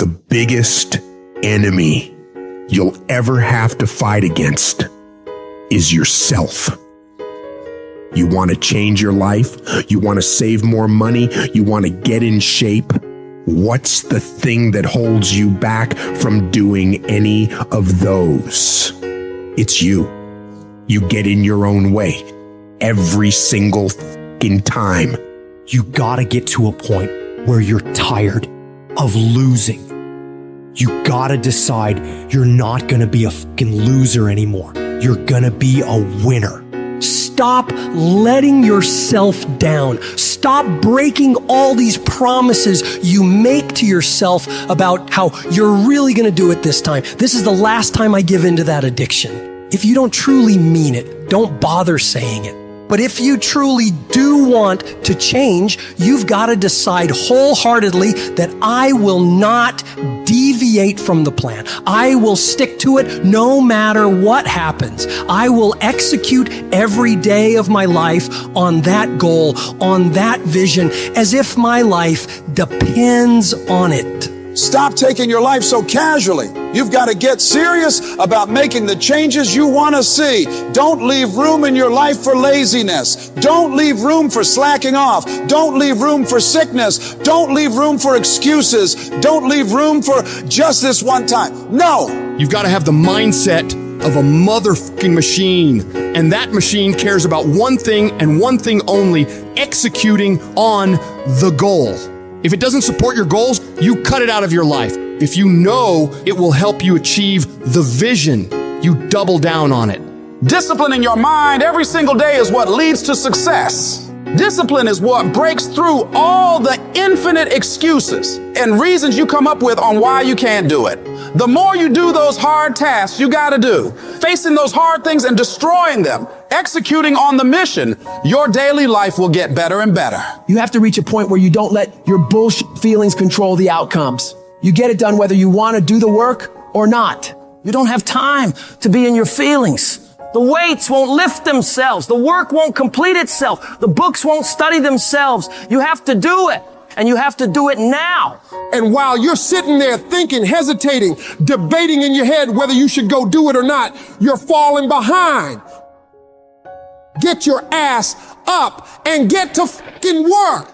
The biggest enemy you'll ever have to fight against is yourself. You want to change your life? You want to save more money? You want to get in shape? What's the thing that holds you back from doing any of those? It's you. You get in your own way every single fucking time. You gotta get to a point where you're tired of losing. You gotta decide you're not gonna be a fucking loser anymore. You're gonna be a winner. Stop letting yourself down. Stop breaking all these promises you make to yourself about how you're really gonna do it this time. This is the last time I give in to that addiction. If you don't truly mean it, don't bother saying it. But if you truly do want to change, you've got to decide wholeheartedly that I will not deviate from the plan. I will stick to it no matter what happens. I will execute every day of my life on that goal, on that vision, as if my life depends on it. Stop taking your life so casually. You've got to get serious about making the changes you want to see. Don't leave room in your life for laziness. Don't leave room for slacking off. Don't leave room for sickness. Don't leave room for excuses. Don't leave room for just this one time. No. You've got to have the mindset of a motherfucking machine. And that machine cares about one thing and one thing only: executing on the goal. If it doesn't support your goals, you cut it out of your life. If you know it will help you achieve the vision, you double down on it. Disciplining your mind every single day is what leads to success. Discipline is what breaks through all the infinite excuses and reasons you come up with on why you can't do it. The more you do those hard tasks you gotta do, facing those hard things and destroying them, executing on the mission, your daily life will get better and better. You have to reach a point where you don't let your bullshit feelings control the outcomes. You get it done whether you want to do the work or not. You don't have time to be in your feelings. The weights won't lift themselves. The work won't complete itself. The books won't study themselves. You have to do it, and you have to do it now. And while you're sitting there thinking, hesitating, debating in your head whether you should go do it or not, you're falling behind. Get your ass up and get to fucking work.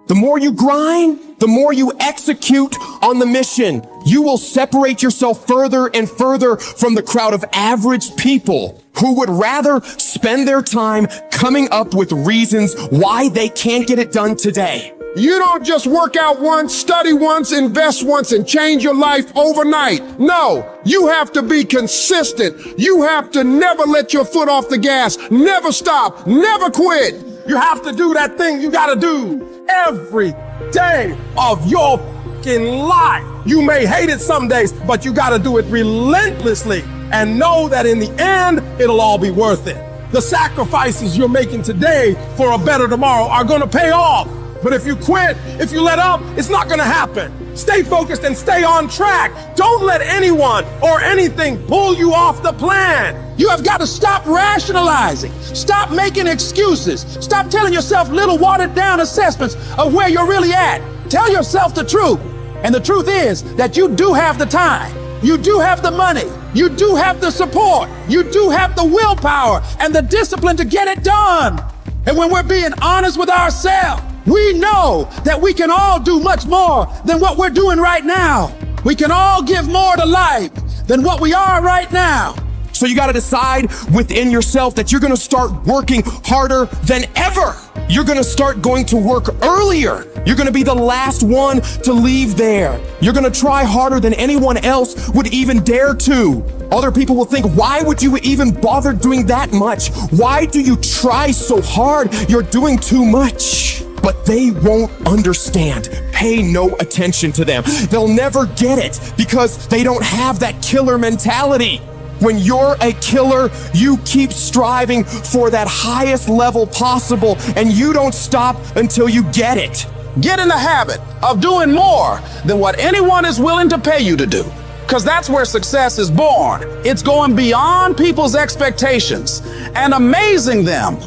The more you grind, the more you execute on the mission. You will separate yourself further and further from the crowd of average people who would rather spend their time coming up with reasons why they can't get it done today. You don't just work out once, study once, invest once, and change your life overnight. No, you have to be consistent. You have to never let your foot off the gas, never stop, never quit. You have to do that thing you gotta do every day of your fucking life. You may hate it some days, but you gotta do it relentlessly and know that in the end, it'll all be worth it. The sacrifices you're making today for a better tomorrow are gonna pay off. But if you quit, if you let up, it's not gonna happen. Stay focused and stay on track. Don't let anyone or anything pull you off the plan. You have got to stop rationalizing. Stop making excuses. Stop telling yourself little watered down assessments of where you're really at. Tell yourself the truth. And the truth is that you do have the time. You do have the money. You do have the support. You do have the willpower and the discipline to get it done. And when we're being honest with ourselves, we know that we can all do much more than what we're doing right now. We can all give more to life than what we are right now. So you got to decide within yourself that you're going to start working harder than ever. You're going to start going to work earlier. You're going to be the last one to leave there. You're going to try harder than anyone else would even dare to. Other people will think, why would you even bother doing that much? Why do you try so hard? You're doing too much. But they won't understand. Pay no attention to them. They'll never get it because they don't have that killer mentality. When you're a killer, you keep striving for that highest level possible, and you don't stop until you get it. Get in the habit of doing more than what anyone is willing to pay you to do, because that's where success is born. It's going beyond people's expectations and amazing them.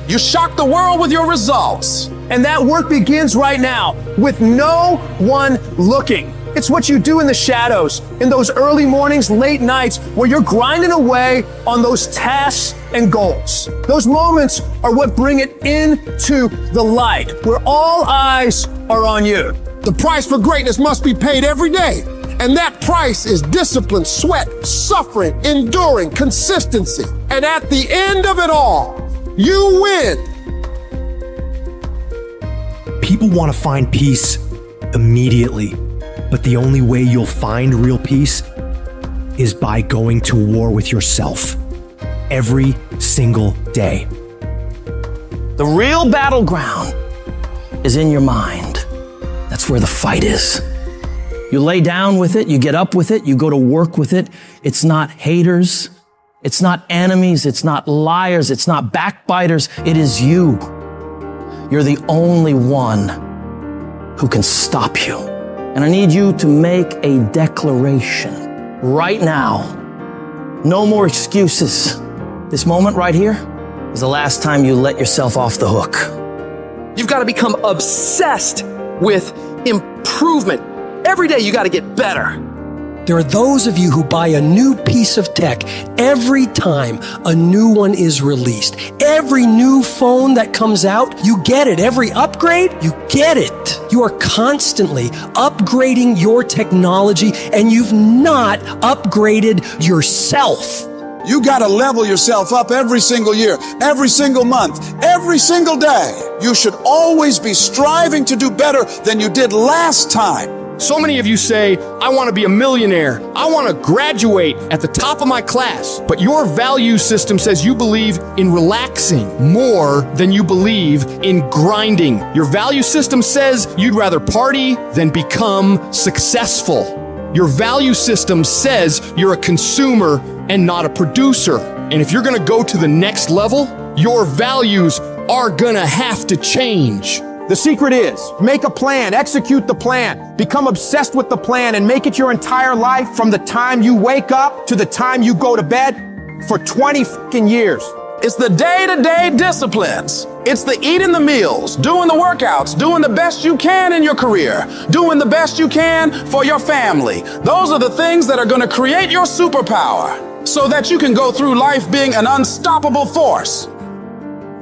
You shock the world with your results. And that work begins right now with no one looking. It's what you do in the shadows, in those early mornings, late nights, where you're grinding away on those tasks and goals. Those moments are what bring it into the light, where all eyes are on you. The price for greatness must be paid every day. And that price is discipline, sweat, suffering, enduring, consistency. And at the end of it all, you win. People want to find peace immediately, but the only way you'll find real peace is by going to war with yourself every single day. The real battleground is in your mind. That's where the fight is. You lay down with it, you get up with it, you go to work with it. It's not haters, it's not enemies, it's not liars, it's not backbiters. It is you. You're the only one who can stop you. And I need you to make a declaration right now. No more excuses. This moment right here is the last time you let yourself off the hook. You've got to become obsessed with improvement. Every day you got to get better. There are those of you who buy a new piece of tech every time a new one is released. Every new phone that comes out, you get it. Every upgrade, you get it. You are constantly upgrading your technology, and you've not upgraded yourself. You got to level yourself up every single year, every single month, every single day. You should always be striving to do better than you did last time. So many of you say, I want to be a millionaire. I want to graduate at the top of my class. But your value system says you believe in relaxing more than you believe in grinding. Your value system says you'd rather party than become successful. Your value system says you're a consumer and not a producer. And if you're going to go to the next level, your values are going to have to change. The secret is make a plan, execute the plan, become obsessed with the plan, and make it your entire life from the time you wake up to the time you go to bed for 20 fucking years. It's the day-to-day disciplines. It's the eating the meals, doing the workouts, doing the best you can in your career, doing the best you can for your family. Those are the things that are going to create your superpower so that you can go through life being an unstoppable force.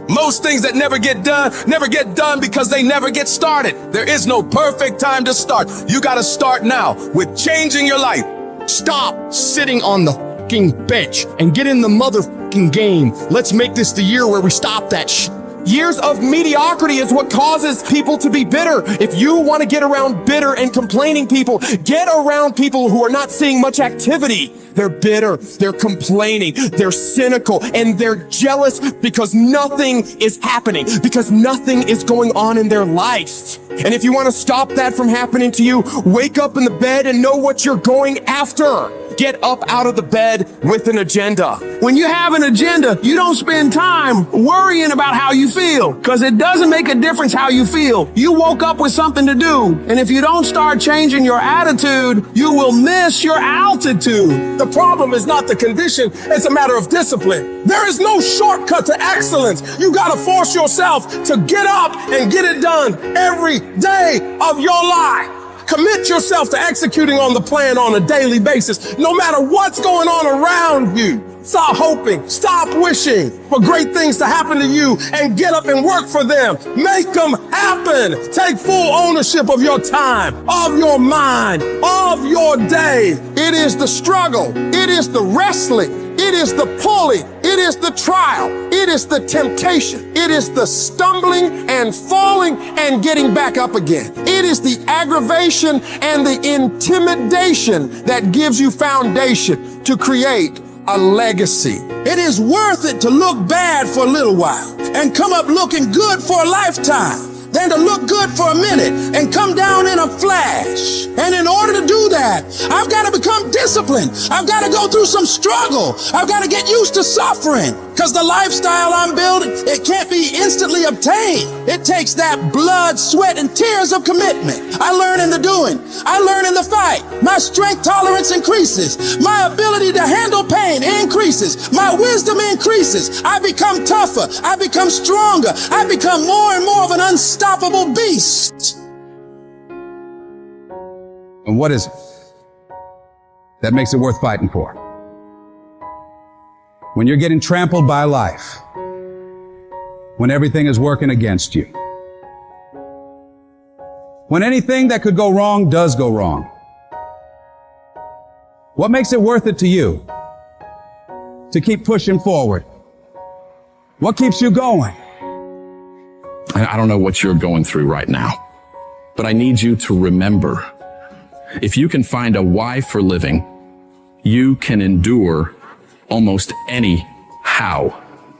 Most things that never get done because they never get started. There is no perfect time to start. You got to start now with changing your life. Stop sitting on the fucking bench and get in the motherfucking game. Let's make this the year where we stop that shit. Years of mediocrity is what causes people to be bitter. If you want to get around bitter and complaining people, get around people who are not seeing much activity. They're bitter, they're complaining, they're cynical, and they're jealous because nothing is happening, because nothing is going on in their life. And if you want to stop that from happening to you, wake up in the bed and know what you're going after. Get up out of the bed with an agenda. When you have an agenda, you don't spend time worrying about how you feel, because it doesn't make a difference how you feel. You woke up with something to do, and if you don't start changing your attitude, you will miss your altitude. The problem is not the condition, it's a matter of discipline. There is no shortcut to excellence. You gotta force yourself to get up and get it done every day of your life. Commit yourself to executing on the plan on a daily basis, no matter what's going on around you. Stop hoping, stop wishing for great things to happen to you, and get up and work for them. Make them happen. Take full ownership of your time, of your mind, of your day. It is the struggle. It is the wrestling. It is the pulling. It is the trial. It is the temptation. It is the stumbling and falling and getting back up again. It is the aggravation and the intimidation that gives you foundation to create a legacy. It is worth it to look bad for a little while and come up looking good for a lifetime than to look good for a minute and come down in a flash. And in order to do that, I've got to become disciplined. I've got to go through some struggle. I've got to get used to suffering, because the lifestyle I'm building, it can't be instantly obtained. It takes that blood, sweat, and tears of commitment. I learn in the doing. I learn in the fight. My strength tolerance increases. My ability to handle pain increases. My wisdom increases. I become tougher. I become stronger. I become more and more of an unstoppable unstoppable beast. And what is it that makes it worth fighting for? When you're getting trampled by life, when everything is working against you, when anything that could go wrong does go wrong, what makes it worth it to you to keep pushing forward? What keeps you going? I don't know what you're going through right now, but I need you to remember, if you can find a why for living, you can endure almost any how.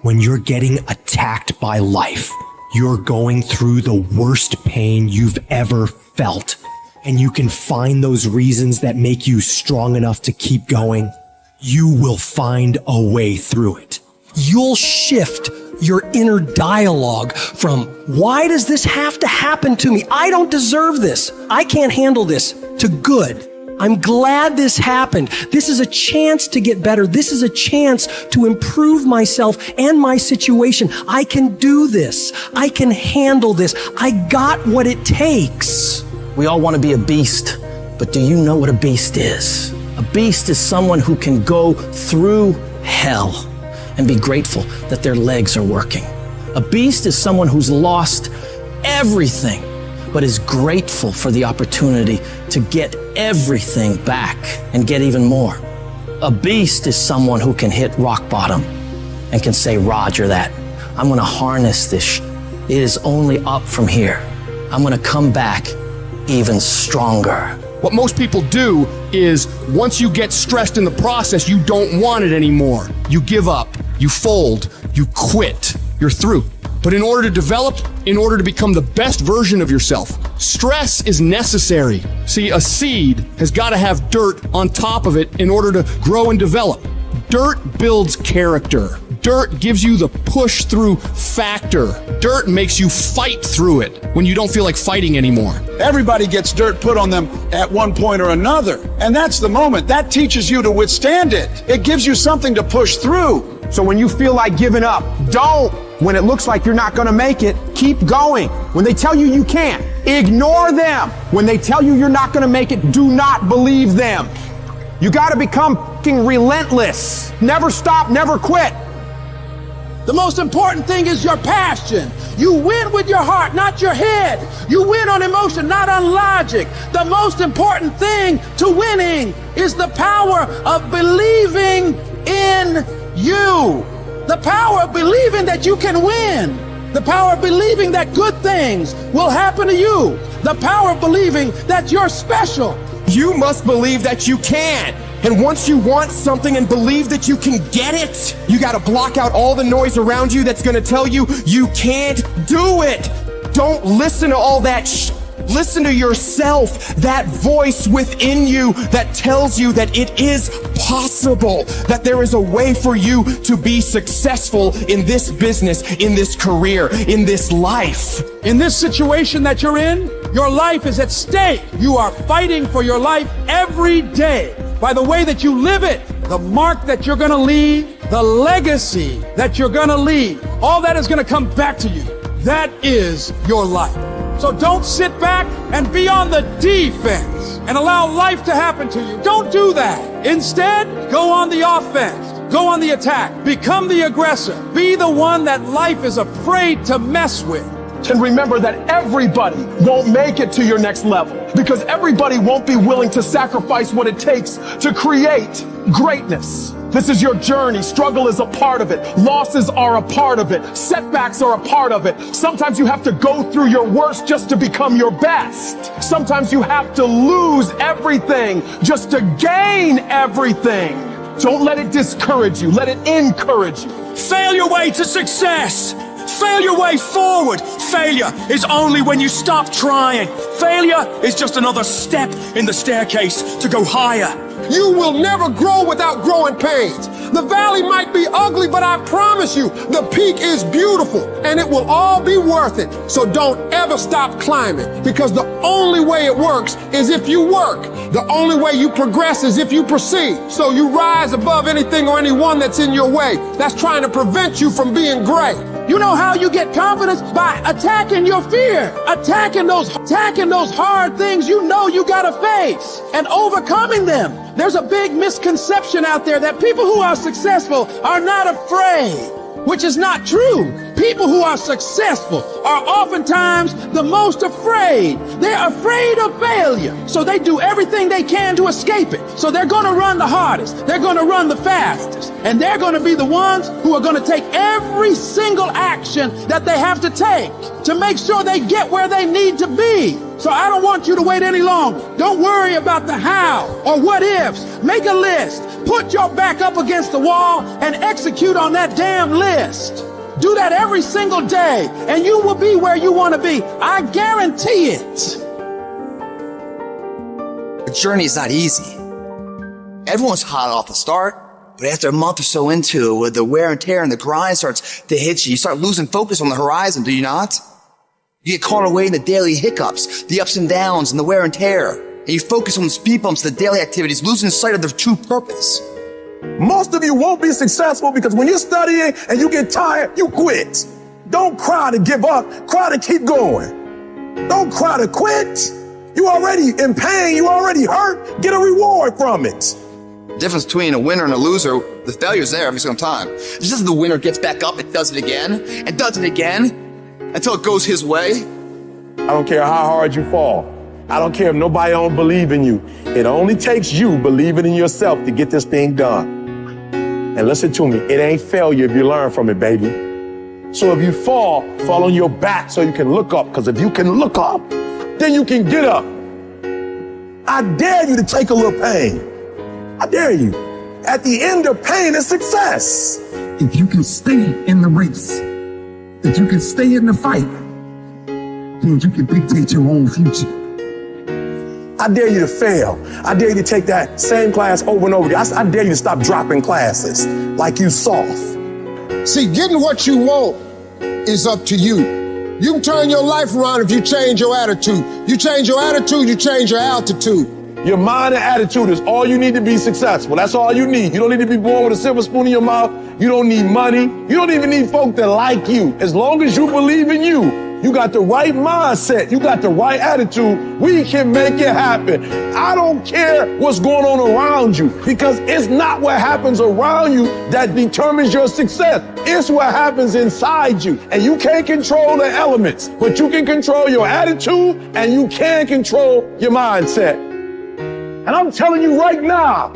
When you're getting attacked by life, you're going through the worst pain you've ever felt, and you can find those reasons that make you strong enough to keep going, you will find a way through it. You'll shift your inner dialogue from, why does this have to happen to me? I don't deserve this. I can't handle this, to good. I'm glad this happened. This is a chance to get better. This is a chance to improve myself and my situation. I can do this. I can handle this. I got what it takes. We all want to be a beast, but do you know what a beast is? A beast is someone who can go through hell and be grateful that their legs are working. A beast is someone who's lost everything, but is grateful for the opportunity to get everything back and get even more. A beast is someone who can hit rock bottom and can say, Roger that. I'm gonna harness this. It is only up from here. I'm gonna come back even stronger. What most people do is, once you get stressed in the process, you don't want it anymore. You give up, you fold, you quit, you're through. But in order to develop, in order to become the best version of yourself, stress is necessary. See, a seed has got to have dirt on top of it in order to grow and develop. Dirt builds character. Dirt gives you the push-through factor. Dirt makes you fight through it when you don't feel like fighting anymore. Everybody gets dirt put on them at one point or another. And that's the moment. That teaches you to withstand it. It gives you something to push through. So when you feel like giving up, don't. When it looks like you're not going to make it, keep going. When they tell you you can't, ignore them. When they tell you you're not going to make it, do not believe them. You got to become fucking relentless. Never stop, never quit. The most important thing is your passion. You win with your heart, not your head. You win on emotion, not on logic. The most important thing to winning is the power of believing in you. The power of believing that you can win. The power of believing that good things will happen to you. The power of believing that you're special. You must believe that you can. And once you want something and believe that you can get it, you got to block out all the noise around you that's going to tell you you can't do it. Don't listen to all that Listen to yourself, that voice within you that tells you that it is possible, that there is a way for you to be successful in this business, in this career, in this life. In this situation that you're in, your life is at stake. You are fighting for your life every day by the way that you live it, the mark that you're going to leave, the legacy that you're going to leave. All that is going to come back to you. That is your life. So don't sit back and be on the defense and allow life to happen to you. Don't do that. Instead, go on the offense. Go on the attack. Become the aggressor. Be the one that life is afraid to mess with. And remember that everybody won't make it to your next level because everybody won't be willing to sacrifice what it takes to create greatness. This is your journey. Struggle is a part of it. Losses are a part of it. Setbacks are a part of it. Sometimes you have to go through your worst just to become your best. Sometimes you have to lose everything just to gain everything. Don't let it discourage you. Let it encourage you. Fail your way to success. Fail your way forward. Failure is only when you stop trying. Failure is just another step in the staircase to go higher. You will never grow without growing pains. The valley might be ugly, but I promise you, the peak is beautiful and it will all be worth it. So don't ever stop climbing because the only way it works is if you work. The only way you progress is if you proceed. So you rise above anything or anyone that's in your way that's trying to prevent you from being great. You know how you get confidence? By attacking your fear, attacking those hard things you know you gotta face and overcoming them. There's a big misconception out there that people who are successful are not afraid, which is not true. People who are successful are oftentimes the most afraid. They're afraid of failure, so they do everything they can to escape it. So they're going to run the hardest, they're going to run the fastest, and they're going to be the ones who are going to take every single action that they have to take to make sure they get where they need to be. So I don't want you to wait any longer. Don't worry about the how or what ifs. Make a list. Put your back up against the wall and execute on that damn list. Do that every single day, and you will be where you want to be. I guarantee it. The journey is not easy. Everyone's hot off the start, but after a month or so into it, with the wear and tear and the grind starts to hit you, you start losing focus on the horizon, do you not? You get caught away in the daily hiccups, the ups and downs, and the wear and tear. And you focus on the speed bumps, the daily activities, losing sight of their true purpose. Most of you won't be successful because when you're studying and you get tired, you quit. Don't cry to give up. Cry to keep going. Don't cry to quit. You already in pain. You already hurt. Get a reward from it. The difference between a winner and a loser, the failure's there every single time. It's just the winner gets back up and does it again and does it again until it goes his way. I don't care how hard you fall. I don't care if nobody don't believe in you. It only takes you believing in yourself to get this thing done. And listen to me, it ain't failure if you learn from it, baby. So if you fall on your back so you can look up, because if you can look up, then you can get up. I dare you to take a little pain. I dare you. At the end of pain is success. If you can stay in the race, if you can stay in the fight, then you can dictate your own future. I dare you to fail. I dare you to take that same class over and over again. I dare you to stop dropping classes like you soft. See, getting what you want is up to you. You can turn your life around if you change your attitude. You change your attitude, you change your altitude. Your mind and attitude is all you need to be successful. That's all you need. You don't need to be born with a silver spoon in your mouth. You don't need money. You don't even need folk that like you. As long as you believe in you, you got the right mindset, you got the right attitude, we can make it happen. I don't care what's going on around you, because it's not what happens around you that determines your success. It's what happens inside you. And you can't control the elements, but you can control your attitude and you can control your mindset. And I'm telling you right now,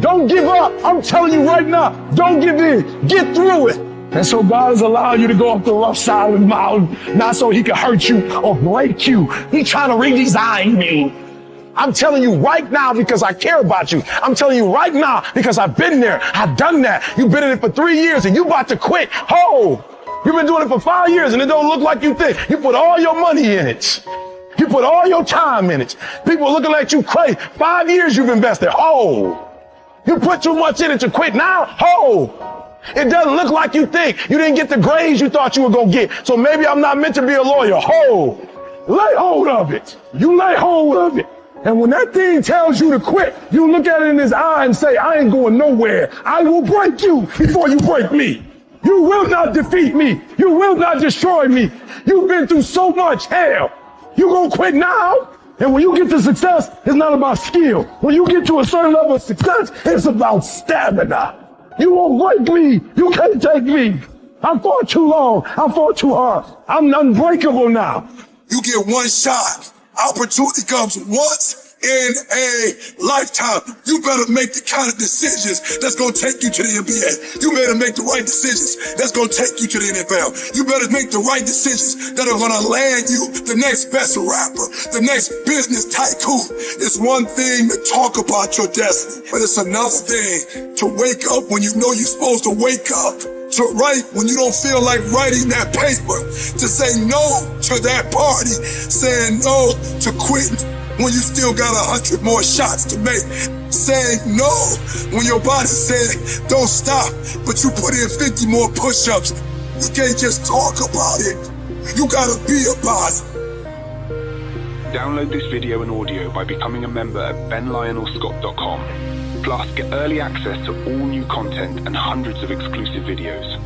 don't give up. I'm telling you right now, don't give in. Get through it. And so God is allowing you to go up the rough side of the mountain, not so he can hurt you or break you. He's trying to redesign you. I'm telling you right now because I care about you. I'm telling you right now because I've been there. I've done that. You've been in it for 3 years and you about to quit. Oh, you've been doing it for 5 years and it don't look like you think. You put all your money in it. You put all your time in it. People are looking at you crazy. 5 years you've invested. Oh, you put too much in it to quit now. Oh. It doesn't look like you think. You didn't get the grades you thought you were going to get. So maybe I'm not meant to be a lawyer. Hold. Lay hold of it. You lay hold of it. And when that thing tells you to quit, you look at it in his eye and say, I ain't going nowhere. I will break you before you break me. You will not defeat me. You will not destroy me. You've been through so much hell. You going to quit now? And when you get to success, it's not about skill. When you get to a certain level of success, it's about stamina. You won't break me. You can't take me. I fought too long. I fought too hard. I'm unbreakable now. You get one shot. Opportunity comes once in a lifetime. You better make the kind of decisions that's going to take you to the NBA. You better make the right decisions that's going to take you to the NFL. You better make the right decisions that are going to land you the next best rapper, the next business tycoon. It's one thing to talk about your destiny, but it's another thing to wake up when you know you're supposed to wake up, to write when you don't feel like writing that paper, to say no to that party, saying no to quitting when you still got 100 more shots to make, saying no when your body said don't stop, but you put in 50 more push-ups. You can't just talk about it. You gotta be about it. Download this video and audio by becoming a member at benlionelscott.com. Plus, get early access to all new content and hundreds of exclusive videos.